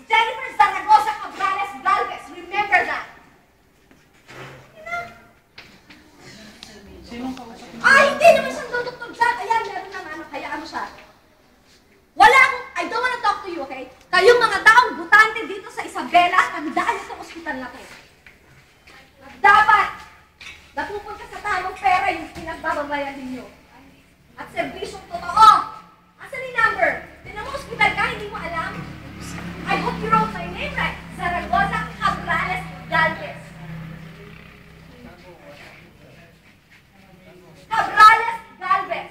Jennifer Zaragoza Cabrales Galvez. Remember that. Hindi naman siyang duduktor dyan. Ayan, meron ng ano, hayaan mo siya. Wala akong, I don't wanna talk to you, okay? Kayong mga taong butante dito sa Isabela, tandaan niyo sa ospital na to. Dapat, napupunta sa tamang pera yung pinagbababayan ninyo. At serbisyong totoo. Asan yung number? Tinan mo, ospital ka, hindi mo alam? I hope you wrote my name right. Zaragoza Cabrales Galvez. Cabrales Galvez.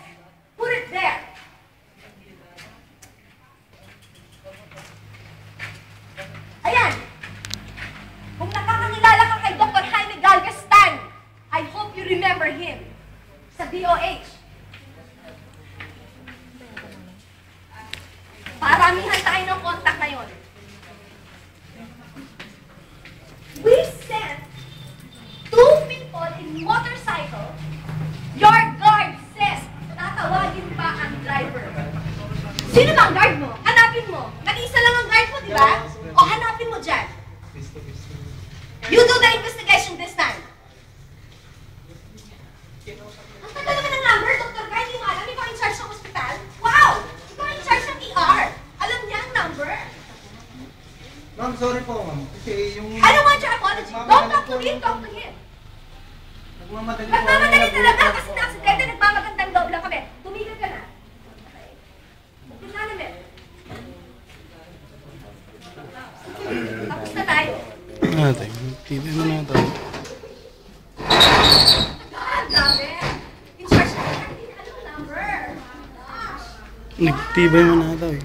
Put it there. Ayan. Kung nakakakilala ka kay Dr. Jaime Galvez Tan, I hope you remember him sa DOH. Paramihan tayo ng contact ngayon. We sent 2 people in motorcycle. Your guard says, tatawagin pa ang driver. Sino ba ang guard mo? Hanapin mo. Nag-isa lang ang guard mo, di ba? O hanapin mo dyan. You do the investigation this time. Ang tagal naman ng number, Dr. Guy, hindi mo alam, ikaw in charge ng hospital? Wow! Ikaw in charge ng ER. Alam niya ang number. Ma'am, sorry po, ma'am. Kasi yung... I don't want your apology. Don't talk to him, talk to him. Nagmamadali talaga kasi na-aksidente, nagmamagandang loob lang kami. Tumigil ka na. Tignan na namin. Tapos na tayo. Nagtibay mo na tayo. Dami. In charge na hindi alam ang number. Gosh. Nagtibay mo na tayo.